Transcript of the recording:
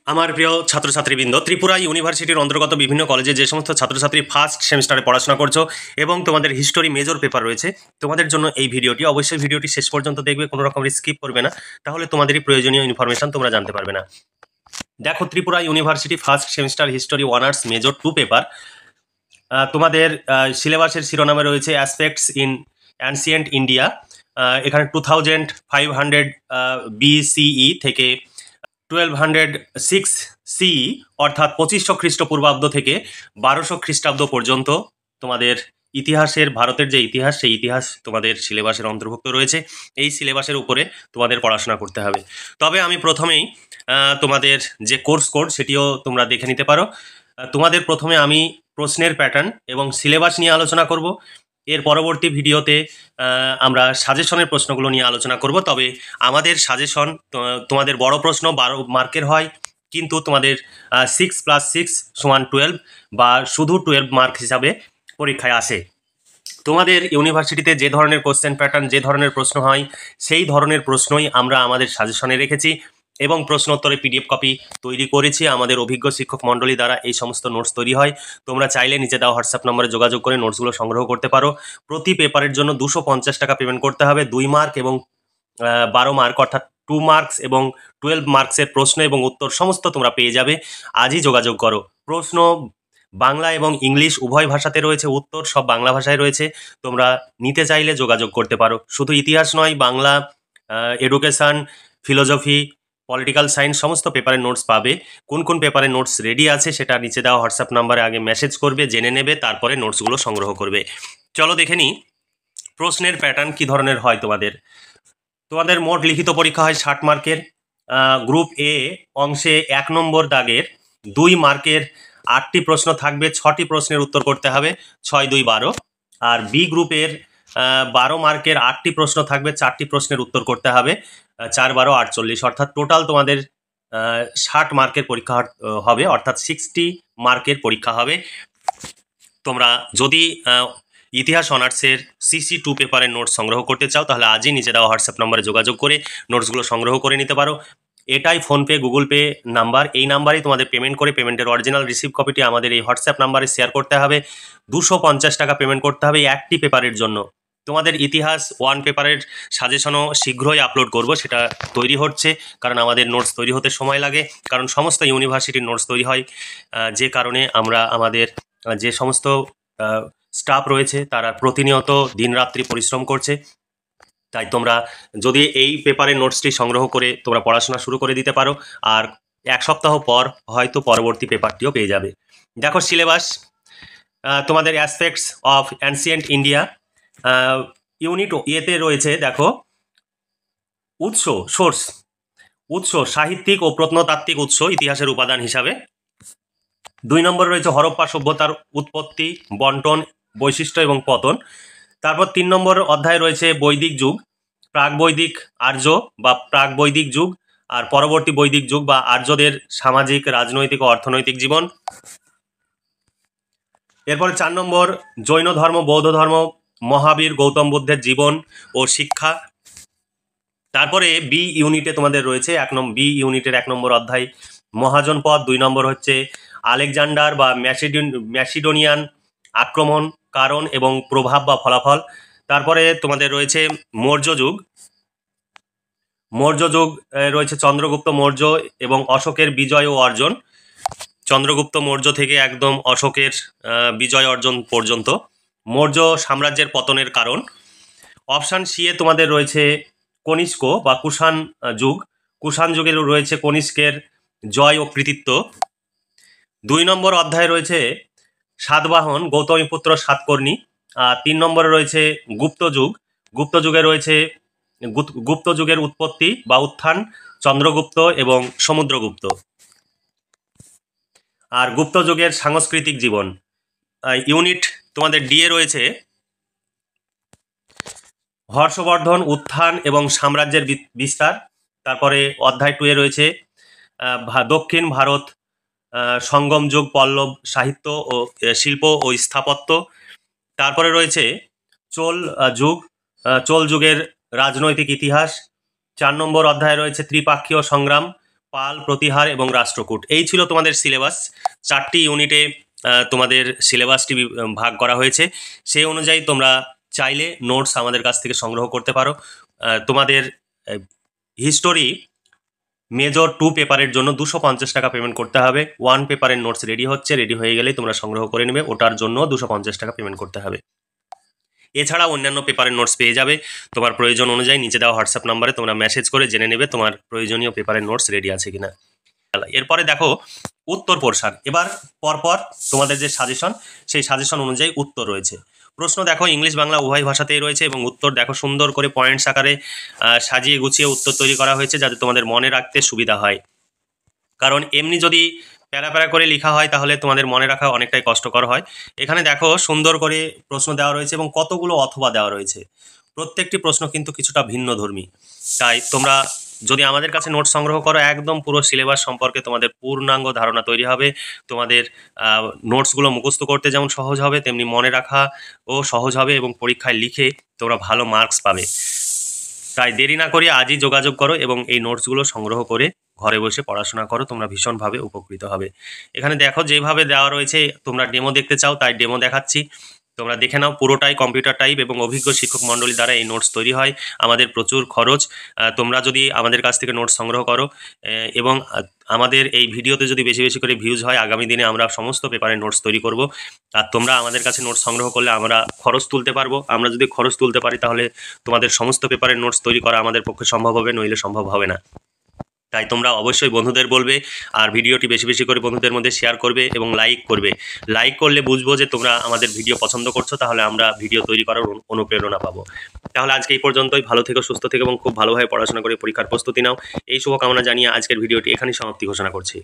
আমার প্রিয় ছাত্রছাত্রীবৃন্দ, ত্রিপুরা ইউনিভার্সিটির অন্তর্গত বিভিন্ন কলেজে যে সমস্ত ছাত্রছাত্রী ফার্স্ট সেমিস্টারে পড়াশোনা করছো এবং তোমাদের হিস্টোরি মেজর পেপার রয়েছে, তোমাদের জন্য এই ভিডিওটি। অবশ্যই ভিডিওটি শেষ পর্যন্ত দেখবে, কোনো রকম স্কিপ করবে না, তাহলে তোমাদেরই প্রয়োজনীয় ইনফরমেশন তোমরা জানতে পারবে না। দেখো, Tripura university first semester history honours major 2 paper, তোমাদের সিলেবাসের শিরোনামে রয়েছে অ্যাসপেক্টস ইন অ্যানসিয়েন্ট ইন্ডিয়া। এখানে 2500 BCE থেকে 1206 CE অর্থাৎ 2500 খ্রিস্টপূর্বাব্দ থেকে 1200 খ্রিস্টাব্দ পর্যন্ত তোমাদের ইতিহাসের, ভারতের যে ইতিহাস, সেই ইতিহাস তোমাদের সিলেবাসের অন্তর্ভুক্ত রয়েছে। এই সিলেবাসের উপরে তোমাদের পড়াশোনা করতে হবে। তবে আমি প্রথমেই তোমাদের যে কোর্স কোড সেটিও তোমরা দেখে নিতে পারো। তোমাদের প্রথমে আমি প্রশ্নের প্যাটার্ন এবং সিলেবাস নিয়ে আলোচনা করব। এর পরবর্তী ভিডিওতে আমরা সাজেশনের প্রশ্নগুলো নিয়ে আলোচনা করব। তবে আমাদের সাজেশন তোমাদের বড় প্রশ্ন 12 মার্কের হয়, কিন্তু তোমাদের 6+6 = 12 বা শুধু 12 মার্ক হিসাবে পরীক্ষায় আসে। তোমাদের ইউনিভার্সিটিতে যে ধরনের কোশ্চেন প্যাটার্ন, যে ধরনের প্রশ্ন হয়, সেই ধরনের প্রশ্নই আমরা আমাদের সাজেশনে রেখেছি এবং প্রশ্নোত্তরে PDF কপি তৈরি করেছি। আমাদের অভিজ্ঞ শিক্ষক মণ্ডলী দ্বারা এই সমস্ত নোটস তৈরি হয়। তোমরা চাইলে নিচে দেওয়া হোয়াটসঅ্যাপ নম্বরে যোগাযোগ করে নোটসগুলো সংগ্রহ করতে পারো। প্রতি পেপারের জন্য 250 টাকা পেমেন্ট করতে হবে। 2 মার্ক এবং 12 মার্ক অর্থাৎ 2 মার্কস এবং 12 মার্কসের প্রশ্ন এবং উত্তর সমস্ত তোমরা পেয়ে যাবে। আজই যোগাযোগ করো। প্রশ্ন বাংলা এবং ইংলিশ উভয় ভাষাতে রয়েছে, উত্তর সব বাংলা ভাষায় রয়েছে। তোমরা নিতে চাইলে যোগাযোগ করতে পারো। শুধু ইতিহাস নয়, Bangla, education, philosophy, political science সমস্ত পেপারের নোটস পাবে। কোন কোন পেপারের নোটস রেডি আছে সেটা নিচে দেওয়া হোয়াটসঅ্যাপ নাম্বারে আগে মেসেজ করবে, জেনে নেবে, তারপরে নোটসগুলো সংগ্রহ করবে। চলো দেখে নিই প্রশ্নের প্যাটার্ন কী ধরনের হয়। তোমাদের মোট লিখিত পরীক্ষা হয় 60 মার্কের। গ্রুপ এ অংশে 1 নম্বর দাগের 2 মার্কের 8টি প্রশ্ন থাকবে, 6টি প্রশ্নের উত্তর করতে হবে, 6 2 12। আর বি গ্রুপের 12 মার্কের 8টি প্রশ্ন থাকবে, 4টি প্রশ্নের উত্তর করতে হবে, 4 12 48। অর্থাৎ টোটাল তোমাদের 60 মার্কের পরীক্ষা হবে, অর্থাৎ 60 মার্কের পরীক্ষা হবে। তোমরা যদি ইতিহাস অনার্সের CC2 পেপারের নোটস সংগ্রহ করতে চাও, তাহলে আজই নিচে দেওয়া হোয়াটসঅ্যাপ নম্বরে যোগাযোগ করে নোটসগুলো সংগ্রহ করে নিতে পারো। এটাই ফোনপে, গুগল পে নাম্বার। এই নাম্বারেই তোমাদের পেমেন্ট করে পেমেন্টের অরিজিনাল রিসিভ কপিটি আমাদের এই হোয়াটসঅ্যাপ নাম্বারে শেয়ার করতে হবে। 250 টাকা পেমেন্ট করতে হবে একটি পেপারের জন্য। তোমাদের ইতিহাস 1 পেপারের সাজেশনও শীঘ্রই আপলোড করব, সেটা তৈরি হচ্ছে, কারণ আমাদের নোটস তৈরি হতে সময় লাগে, কারণ সমস্ত ইউনিভার্সিটির নোটস তৈরি হয়। যে কারণে আমরা আমাদের যে সমস্ত স্টাফ রয়েছে তারা প্রতিনিয়ত দিনরাত্রি পরিশ্রম করছে। তাই তোমরা যদি এই পেপারের নোটসটি সংগ্রহ করে তোমরা পড়াশোনা শুরু করে দিতে পারো, আর 1 সপ্তাহ পর হয়তো পরবর্তী পেপারটিও পেয়ে যাবে। দেখো সিলেবাস, তোমাদের aspects of ancient India unit এতে রয়েছে। দেখো, উৎস সাহিত্যিক ও প্রত্নতাত্ত্বিক উৎস ইতিহাসের উপাদান হিসাবে। 2 নম্বর রয়েছে হরপ্পা সভ্যতার উৎপত্তি, বন্টন, বৈশিষ্ট্য এবং পতন। তারপর 3 নম্বর অধ্যায় রয়েছে বৈদিক যুগ, প্রাক বৈদিক আর্য বা প্রাক বৈদিক যুগ, আর পরবর্তী বৈদিক যুগ বা আর্যদের সামাজিক, রাজনৈতিক ও অর্থনৈতিক জীবন। এরপরে 4 নম্বর জৈন ধর্ম, বৌদ্ধ ধর্ম, মহাবীর গৌতম বুদ্ধের জীবন ও শিক্ষা। তারপরে বি ইউনিটে তোমাদের রয়েছে বি ইউনিটের 1 নম্বর অধ্যায় মহাজনপদ। 2 নম্বর হচ্ছে আলেকজান্ডার বা ম্যাসিডোনিয়ান আক্রমণ, কারণ এবং প্রভাব বা ফলাফল। তারপরে তোমাদের রয়েছে মৌর্য যুগ রয়েছে চন্দ্রগুপ্ত মৌর্য এবং অশোকের বিজয় ও অর্জন। চন্দ্রগুপ্ত মৌর্য থেকে একদম অশোকের বিজয় অর্জন পর্যন্ত মৌর্য সাম্রাজ্যের পতনের কারণ। অপশান সি এ তোমাদের রয়েছে কনিষ্ক বা কুষাণ যুগ। কুষাণ যুগের রয়েছে কনিষ্কের জয় ও কৃতিত্ব। 2 নম্বর অধ্যায়ে রয়েছে সাতবাহন, গৌতমীপুত্র সাতকর্ণী। 3 নম্বরে রয়েছে গুপ্ত যুগ। গুপ্ত যুগের উৎপত্তি বা উত্থান, চন্দ্রগুপ্ত এবং সমুদ্রগুপ্ত। আর গুপ্ত যুগের সাংস্কৃতিক জীবন। ইউনিট তোমাদের ডি এ রয়েছে হর্ষবর্ধন, উত্থান এবং সাম্রাজ্যের বিস্তার। তারপরে অধ্যায় 2 এ রয়েছে দক্ষিণ ভারত সঙ্গম যুগ, পল্লব সাহিত্য ও শিল্প ও স্থাপত্য। তারপরে রয়েছে চোল যুগের রাজনৈতিক ইতিহাস। 4 নম্বর অধ্যায়ে রয়েছে ত্রিপাক্ষীয় সংগ্রাম, পাল, প্রতিহার এবং রাষ্ট্রকূট। এই ছিল তোমাদের সিলেবাস। 4টি ইউনিটে তোমাদের সিলেবাসটি ভাগ করা হয়েছে। সেই অনুযায়ী তোমরা চাইলে নোটস আমাদের কাছ থেকে সংগ্রহ করতে পারো। তোমাদের হিস্টোরি মেজর 2 পেপারের জন্য 250 টাকা পেমেন্ট করতে হবে। 1 পেপারের নোটস রেডি হচ্ছে, রেডি হয়ে গেলেই তোমরা সংগ্রহ করে নেবে, ওটার জন্য 250 টাকা পেমেন্ট করতে হবে। এছাড়া অন্যান্য পেপারের নোটস পেয়ে যাবে তোমার প্রয়োজন অনুযায়ী। নিচে দেওয়া হোয়াটসঅ্যাপ নাম্বারে তোমরা মেসেজ করে জেনে নেবে তোমার প্রয়োজনীয় পেপারের নোটস রেডি আছে কিনা। এরপরে দেখো উত্তর পোর্শন। এবার পরপর তোমাদের যে সাজেশন, সেই সাজেশন অনুযায়ী উত্তর রয়েছে। প্রশ্ন দেখো ইংলিশ বাংলা উভয় ভাষাতেই রয়েছে এবং উত্তর দেখো সুন্দর করে পয়েন্টস আকারে সাজিয়ে গুছিয়ে উত্তর তৈরি করা হয়েছে, যাতে তোমাদের মনে রাখতে সুবিধা হয়। কারণ এমনি যদি প্যারা প্যারা করে লেখা হয় তাহলে তোমাদের মনে রাখা অনেকটাই কষ্টকর হয়। এখানে দেখো সুন্দর করে প্রশ্ন দেওয়া রয়েছে এবং কতগুলো অথবা দেওয়া রয়েছে। প্রত্যেকটি প্রশ্ন কিন্তু কিছুটা ভিন্নধর্মী। তাই তোমরা যদি আমাদের কাছে নোট সংগ্রহ করো, একদম পুরো সিলেবাস সম্পর্কে তোমাদের পূর্ণাঙ্গ ধারণা তৈরি হবে। তোমাদের নোটসগুলো মুখস্থ করতে যেমন সহজ হবে, তেমনি মনে রাখা ও সহজ হবে এবং পরীক্ষায় লিখে তোমরা ভালো মার্কস পাবে। তাই দেরি না করে আজই যোগাযোগ করো এবং এই নোটসগুলো সংগ্রহ করে ঘরে বসে পড়াশোনা করো, তোমরা ভীষণভাবে উপকৃত হবে। এখানে দেখো যেভাবে দেওয়া রয়েছে, তোমরা ডেমো দেখতে চাও তাই ডেমো দেখাচ্ছি, তোমরা দেখে নাও। পুরোটাই কম্পিউটার টাইপ এবং অভিজ্ঞ শিক্ষক মণ্ডলী দ্বারা এই নোটস তৈরি হয়। আমাদের প্রচুর খরচ। তোমরা যদি আমাদের কাছ থেকে নোটস সংগ্রহ করো এবং আমাদের এই ভিডিওতে যদি বেশি বেশি করে ভিউজ হয়, আগামী দিনে আমরা সমস্ত পেপারের নোটস তৈরি করব। আর তোমরা আমাদের কাছে নোটস সংগ্রহ করলে আমরা খরচ তুলতে পারবো। আমরা যদি খরচ তুলতে পারি তাহলে তোমাদের সমস্ত পেপারের নোটস তৈরি করা আমাদের পক্ষে সম্ভব হবে, নইলে সম্ভব হবে না। তাই তোমরা অবশ্যই বন্ধুদের বলবে আর ভিডিওটি বেশি বেশি করে বন্ধুদের মধ্যে শেয়ার করবে এবং লাইক করবে। লাইক করলে বুঝবো যে তোমরা আমাদের ভিডিও পছন্দ করছো, তাহলে আমরা ভিডিও তৈরি করার অনুপ্রেরণা পাবো। তাহলে আজকে এই পর্যন্তই। ভালো থেকো, সুস্থ থেকো এবং খুব ভালোভাবে পড়াশোনা করে পরীক্ষার প্রস্তুতি নাও। এই শুভকামনা জানিয়ে আজকের ভিডিওটি এখানেই সমাপ্তি ঘোষণা করছি।